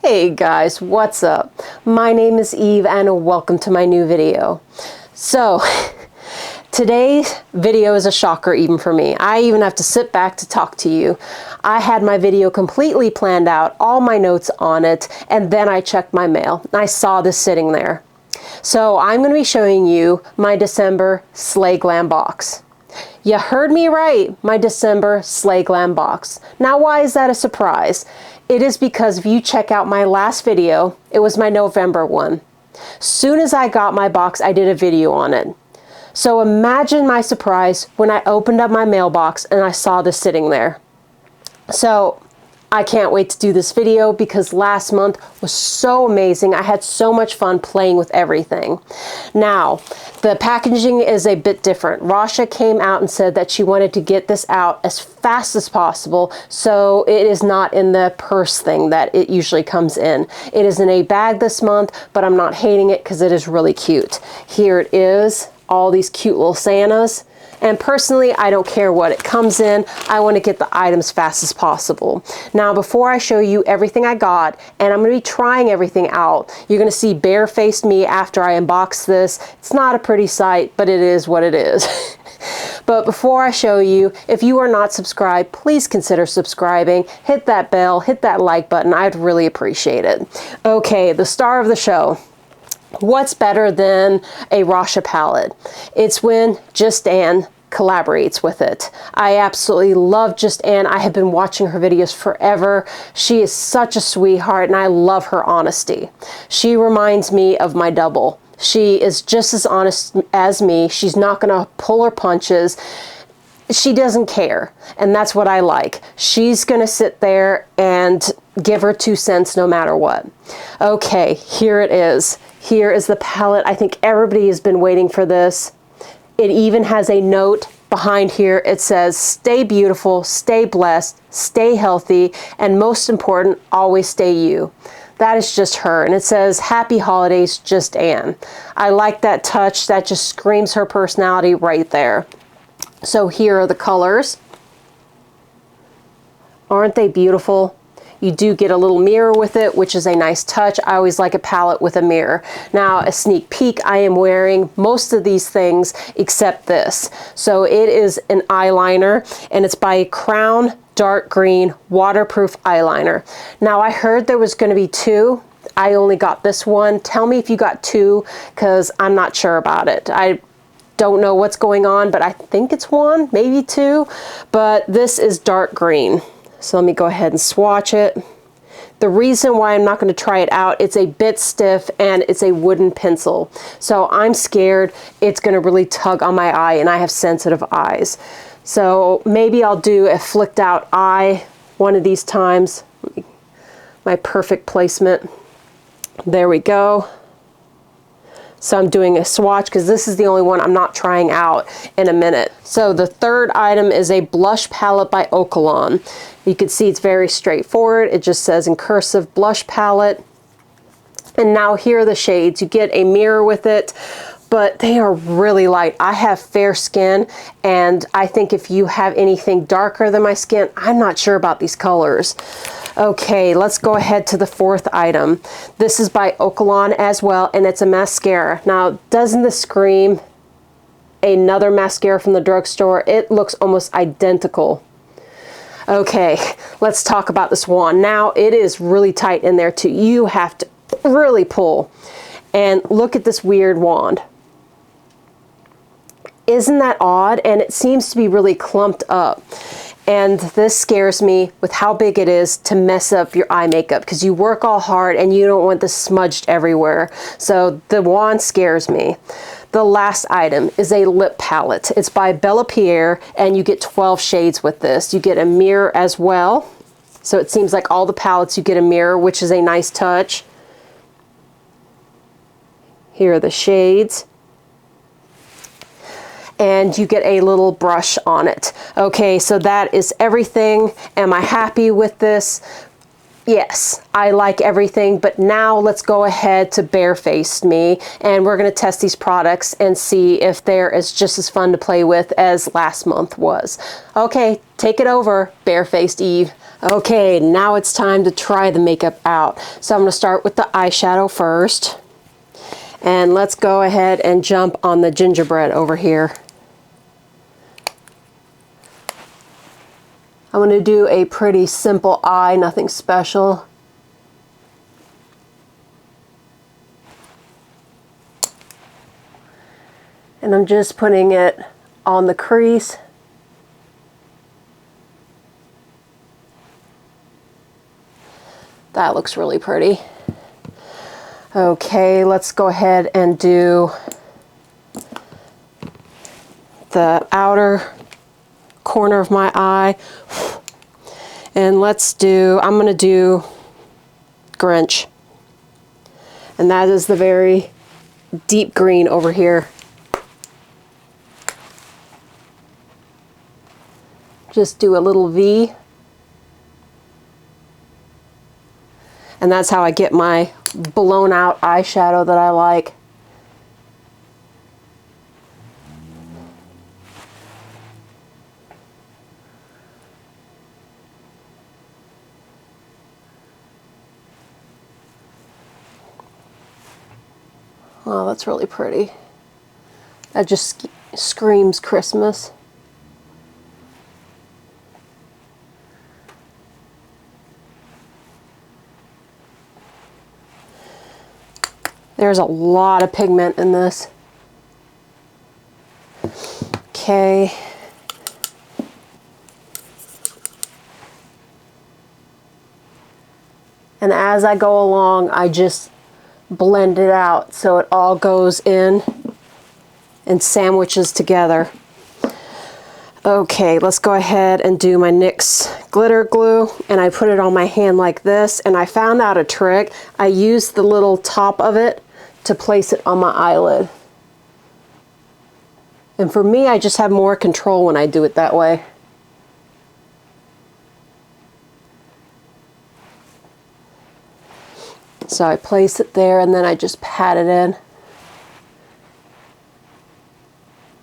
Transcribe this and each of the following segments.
Hey guys, what's up? My name is Eve and welcome to my new video. So, today's video is a shocker even for me. I even have to sit back to talk to you. I had my video completely planned out, all my notes on it, and then I checked my mail and I saw this sitting there. So I'm going to be showing you my December Slay Glam Box. You heard me right, my December Slay Glam Box. Now why is that a surprise? It is because if you check out my last video, it was my November one. Soon as I got my box, I did a video on it. So imagine my surprise when I opened up my mailbox and I saw this sitting there. So I can't wait to do this video because last month was so amazing. I had so much fun playing with everything. Now, the packaging is a bit different. Rasha came out and said that she wanted to get this out as fast as possible, so it is not in the purse thing that it usually comes in. It is in a bag this month, but I'm not hating it because it is really cute. Here it is, all these cute little Santas. And personally, I don't care what it comes in. I want to get the items fast as possible. Now, before I show you everything I got, and I'm going to be trying everything out, you're going to see bare-faced me after I unbox this. It's not a pretty sight, but it is what it is. But before I show you, if you are not subscribed, please consider subscribing. Hit that bell, hit that like button. I'd really appreciate it. Okay, the star of the show. What's better than a Rasha palette? It's when Just Ann collaborates with it. I absolutely love Just Ann. I have been watching her videos forever. She is such a sweetheart and I love her honesty. She reminds me of my double. She is just as honest as me. She's not going to pull her punches. She doesn't care, and that's what I like. She's going to sit there and give her 2 cents no matter what. Okay, here it is. Here is the palette. I think everybody has been waiting for this. It even has a note behind here. It says, stay beautiful, stay blessed, stay healthy, and most important, always stay you. That is just her. And it says, happy holidays, Just Ann. I like that touch. That just screams her personality right there. So here are the colors. Aren't they beautiful? You do get a little mirror with it, which is a nice touch. I always like a palette with a mirror. Now, a sneak peek, I am wearing most of these things except this. So it is an eyeliner, and it's by Crown Dark Green Waterproof Eyeliner. Now, I heard there was going to be 2. I only got this one. Tell me if you got 2, because I'm not sure about it. I don't know what's going on, but I think it's 1, maybe 2. But this is dark green. So let me go ahead and swatch it. The reason why I'm not going to try it out, it's a bit stiff and it's a wooden pencil. So I'm scared it's going to really tug on my eye, and I have sensitive eyes. So maybe I'll do a flicked out eye one of these times. My perfect placement. There we go. So I'm doing a swatch because this is the only one I'm not trying out in a minute. So the third item is a blush palette by Okolon. You can see it's very straightforward. It just says in cursive, blush palette. And now here are the shades. You get a mirror with it, but they are really light. I have fair skin, and I think if you have anything darker than my skin, I'm not sure about these colors. Okay, let's go ahead to the fourth item. This is by Okolon as well, and it's a mascara. Now, doesn't this scream another mascara from the drugstore? It looks almost identical. Okay, let's talk about this wand. Now, it is really tight in there too. You have to really pull. And look at this weird wand. Isn't that odd? And it seems to be really clumped up. And this scares me with how big it is to mess up your eye makeup, because you work all hard and you don't want this smudged everywhere. So the wand scares me. The last item is a lip palette. It's by Bella Pierre, and you get 12 shades with this. You get a mirror as well. So it seems like all the palettes you get a mirror, which is a nice touch. Here are the shades. And you get a little brush on it. Okay, so that is everything. Am I happy with this? Yes, I like everything, but now let's go ahead to barefaced me, and we're going to test these products and see if they're just as fun to play with as last month was. Okay, take it over, barefaced Eve. Okay, now it's time to try the makeup out. So I'm going to start with the eyeshadow first. And let's go ahead and jump on the gingerbread over here. I'm going to do a pretty simple eye, nothing special. And I'm just putting it on the crease. That looks really pretty. Okay, let's go ahead and do the outer corner of my eye. And I'm going to do Grinch. And that is the very deep green over here. Just do a little V. And that's how I get my blown out eyeshadow that I like. Oh, that's really pretty. That just screams Christmas. There's a lot of pigment in this. Okay. And as I go along, I just blend it out so it all goes in and sandwiches together. Okay, let's go ahead and do my NYX glitter glue, and I put it on my hand like this, and I found out a trick. I used the little top of it to place it on my eyelid. And for me, I just have more control when I do it that way. So I place it there and then I just pat it in.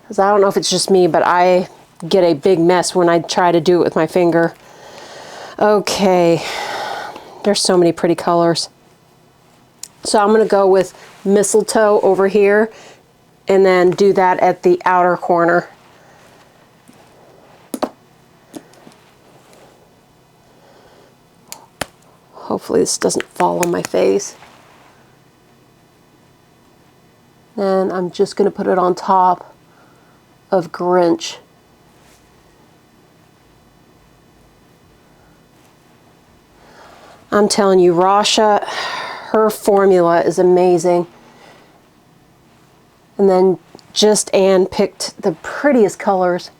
Because I don't know if it's just me, but I get a big mess when I try to do it with my finger. Okay, there's so many pretty colors. So I'm going to go with mistletoe over here and then do that at the outer corner. Hopefully this doesn't fall on my face. And I'm just going to put it on top of Grinch. I'm telling you, Rasha, her formula is amazing. And then just Anne picked the prettiest colors.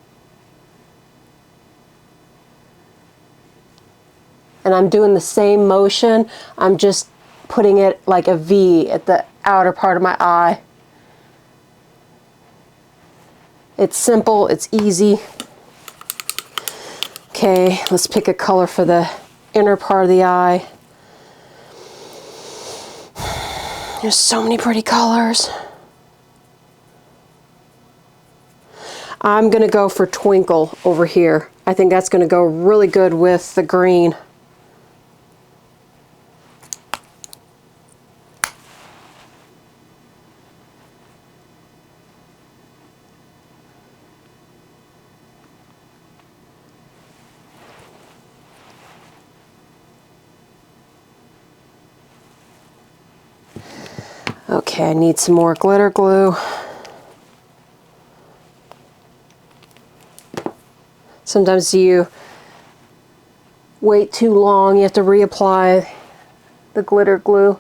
And I'm doing the same motion. I'm just putting it like a V at the outer part of my eye. It's simple, it's easy. Okay, let's pick a color for the inner part of the eye. There's so many pretty colors. I'm going to go for Twinkle over here. I think that's going to go really good with the green. Okay, I need some more glitter glue. Sometimes you wait too long, you have to reapply the glitter glue.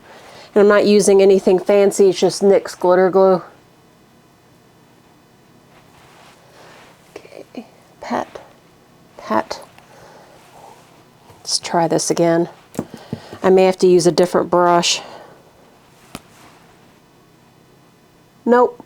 And I'm not using anything fancy, it's just NYX glitter glue. Okay, pat, pat. Let's try this again. I may have to use a different brush. Nope.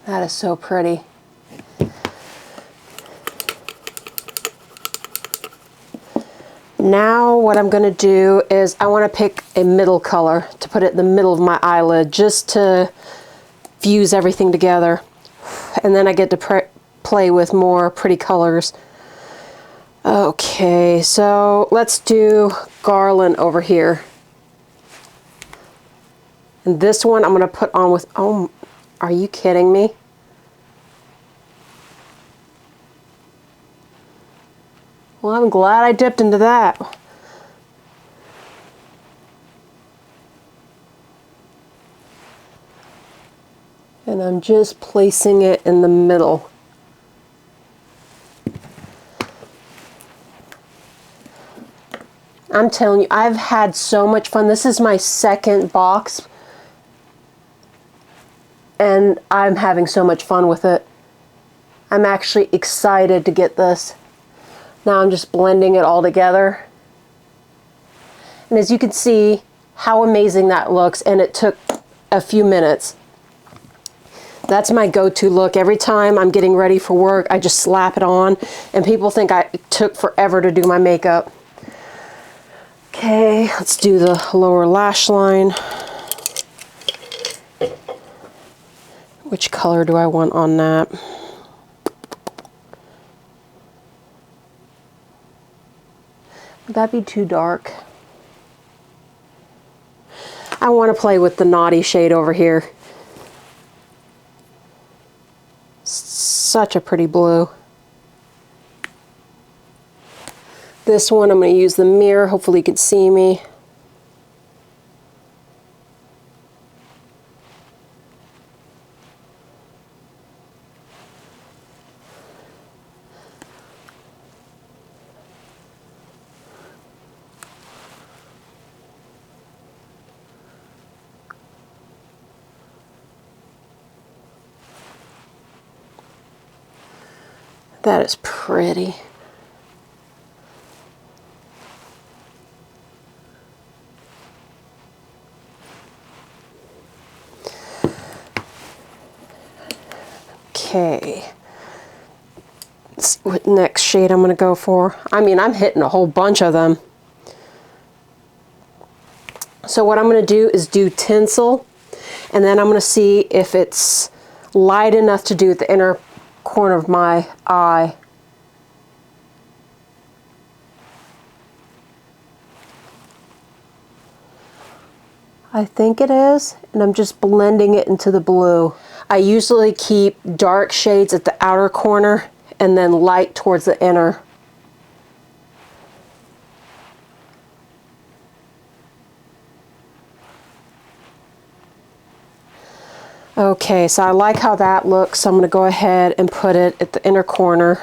That is so pretty. Now what I'm going to do is I want to pick a middle color to put it in the middle of my eyelid just to fuse everything together. And then I get to play with more pretty colors. Okay, so let's do Garland over here. And this one I'm going to put on with, oh, are you kidding me? Well, I'm glad I dipped into that. And I'm just placing it in the middle. I'm telling you, I've had so much fun. This is my second box, and I'm having so much fun with it. I'm actually excited to get this. Now I'm just blending it all together. And as you can see, how amazing that looks, and it took a few minutes. That's my go-to look. Every time I'm getting ready for work, I just slap it on, and people think it took forever to do my makeup. Okay, let's do the lower lash line. Which color do I want on that? Would that be too dark? I want to play with the naughty shade over here. Such a pretty blue. This one I'm going to use the mirror. Hopefully you can see me. That is pretty. Okay. Let's see what next shade I'm going to go for. I mean, I'm hitting a whole bunch of them. So what I'm going to do is do tinsel, and then I'm going to see if it's light enough to do at the inner corner of my eye. I think it is, and I'm just blending it into the blue. I usually keep dark shades at the outer corner and then light towards the inner. Okay, so I like how that looks, so I'm going to go ahead and put it at the inner corner.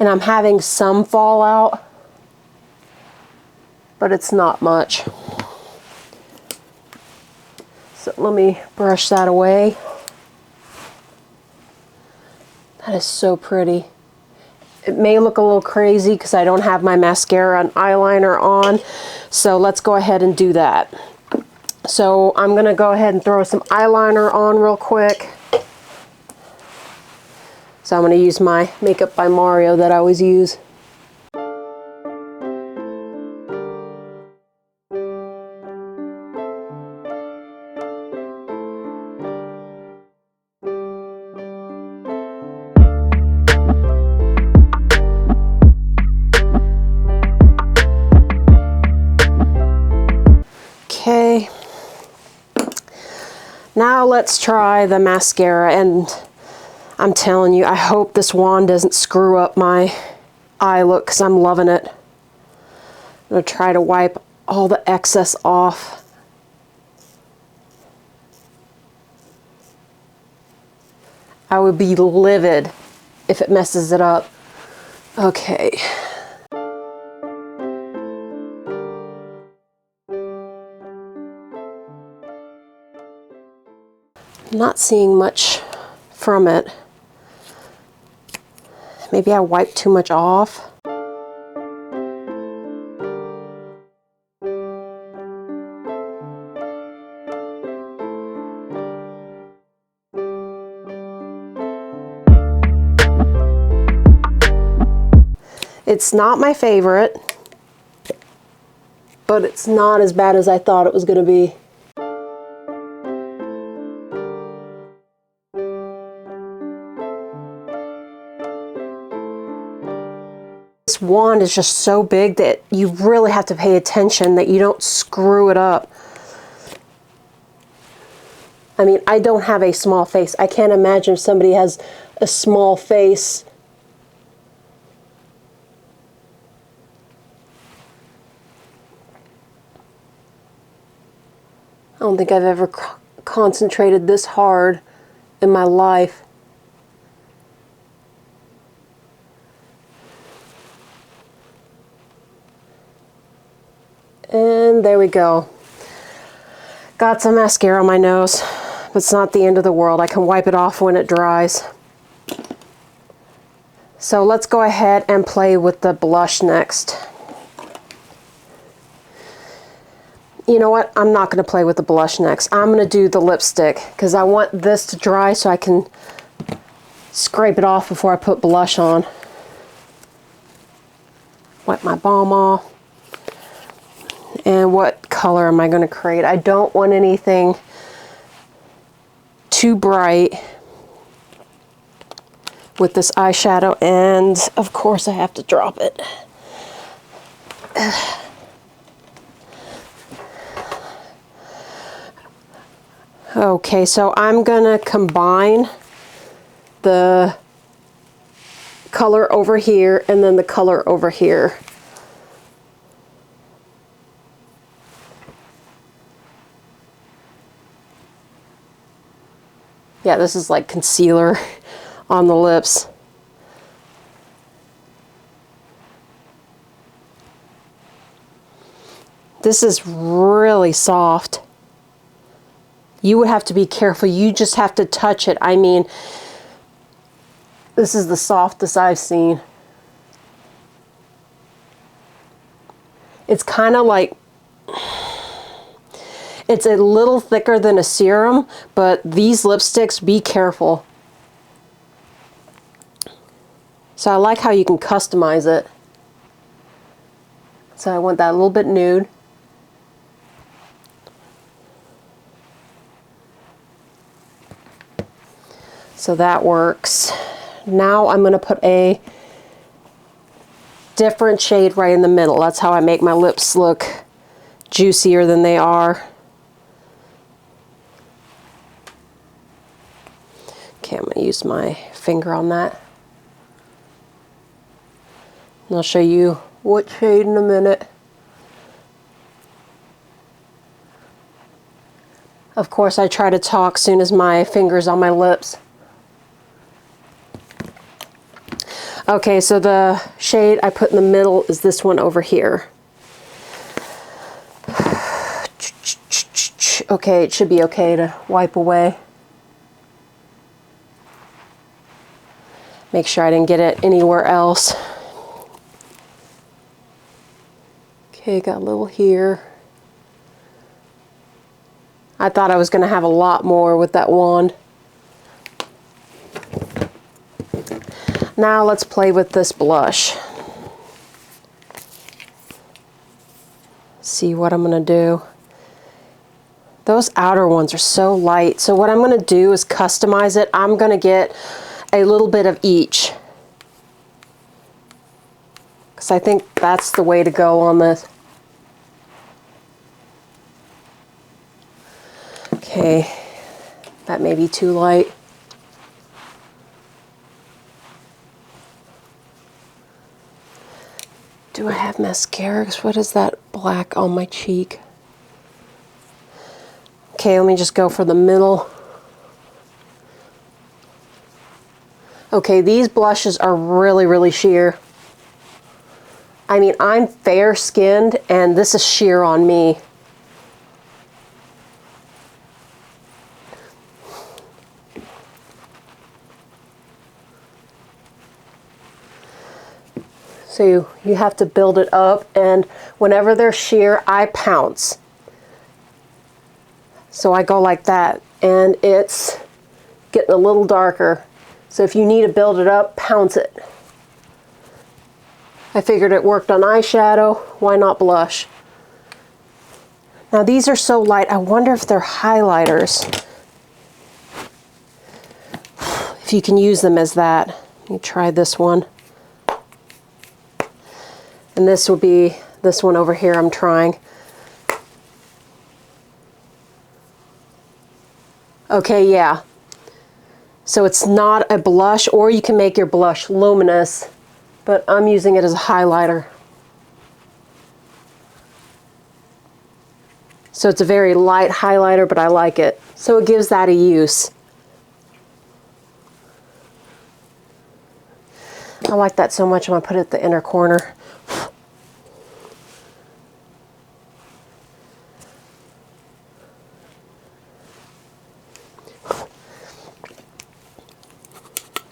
And I'm having some fallout, but it's not much. So let me brush that away. That is so pretty. It may look a little crazy because I don't have my mascara and eyeliner on, so let's go ahead and do that. So I'm going to go ahead and throw some eyeliner on real quick. So I'm going to use my Makeup by Mario that I always use. Okay. Now let's try the mascara, and I'm telling you, I hope this wand doesn't screw up my eye look because I'm loving it. I'm going to try to wipe all the excess off. I would be livid if it messes it up. Okay. I'm not seeing much from it. Maybe I wiped too much off. It's not my favorite, but it's not as bad as I thought it was going to be. This wand is just so big that you really have to pay attention that you don't screw it up. I mean, I don't have a small face. I can't imagine if somebody has a small face. I don't think I've ever concentrated this hard in my life. And there we go. Got some mascara on my nose, but it's not the end of the world. I can wipe it off when it dries. So let's go ahead and play with the blush next. You know what? I'm not going to play with the blush next. I'm going to do the lipstick because I want this to dry so I can scrape it off before I put blush on. Wipe my balm off. And what color am I going to create? I don't want anything too bright with this eyeshadow, and of course I have to drop it. Okay, so I'm going to combine the color over here and then the color over here. Yeah, this is like concealer on the lips. This is really soft. You would have to be careful. You just have to touch it. I mean, this is the softest I've seen. It's kind of like, it's a little thicker than a serum, but these lipsticks, be careful. So I like how you can customize it. So I want that a little bit nude. So that works. Now I'm going to put a different shade right in the middle. That's how I make my lips look juicier than they are. Okay, I'm going to use my finger on that. And I'll show you what shade in a minute. Of course, I try to talk as soon as my finger's on my lips. Okay, so the shade I put in the middle is this one over here. Okay, it should be okay to wipe away. Make sure I didn't get it anywhere else. Okay, got a little here. I thought I was going to have a lot more with that wand. Now let's play with this blush. See what I'm going to do. Those outer ones are so light. So what I'm going to do is customize it. I'm going to get a little bit of each, because I think that's the way to go on this. Okay, that may be too light. Do I have mascara? What is that black on my cheek? Okay, let me just go for the middle. Okay, these blushes are really, really sheer. I mean, I'm fair-skinned, and this is sheer on me. So you have to build it up, and whenever they're sheer, I pounce. So I go like that, and it's getting a little darker. So if you need to build it up, pounce it. I figured it worked on eyeshadow, why not blush? Now these are so light, I wonder if they're highlighters. If you can use them as that. Let me try this one. And this will be this one over here I'm trying. Okay, yeah. So it's not a blush, or you can make your blush luminous, but I'm using it as a highlighter. So it's a very light highlighter, but I like it. So it gives that a use. I like that so much, I'm going to put it at the inner corner.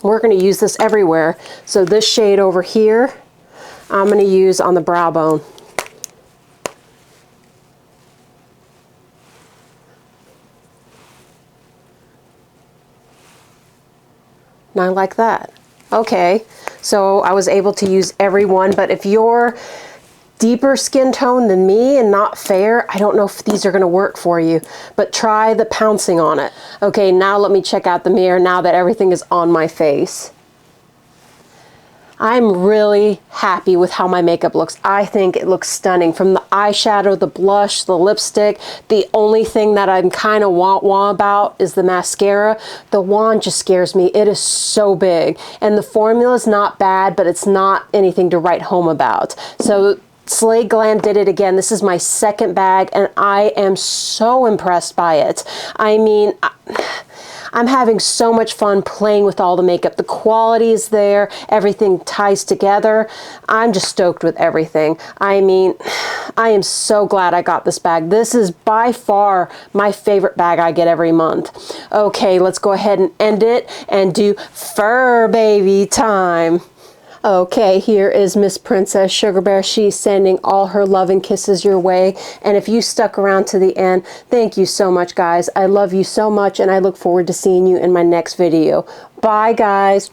We're going to use this everywhere. So this shade over here, I'm going to use on the brow bone. And I like that. Okay, so I was able to use every one, but if you're deeper skin tone than me and not fair, I don't know if these are going to work for you, but try the pouncing on it. Okay, now let me check out the mirror now that everything is on my face. I'm really happy with how my makeup looks. I think it looks stunning. From the eyeshadow, the blush, the lipstick. The only thing that I'm kind of wah-wah about is the mascara. The wand just scares me. It is so big. And the formula is not bad, but it's not anything to write home about. So Slay Glam did it again. This is my second bag, and I am so impressed by it. I mean, I'm having so much fun playing with all the makeup. The quality is there. Everything ties together. I'm just stoked with everything. I mean, I am so glad I got this bag. This is by far my favorite bag I get every month. Okay, let's go ahead and end it and do fur baby time. Okay, here is Miss Princess Sugar Bear. She's sending all her love and kisses your way. And if you stuck around to the end, thank you so much, guys. I love you so much, and I look forward to seeing you in my next video. Bye, guys.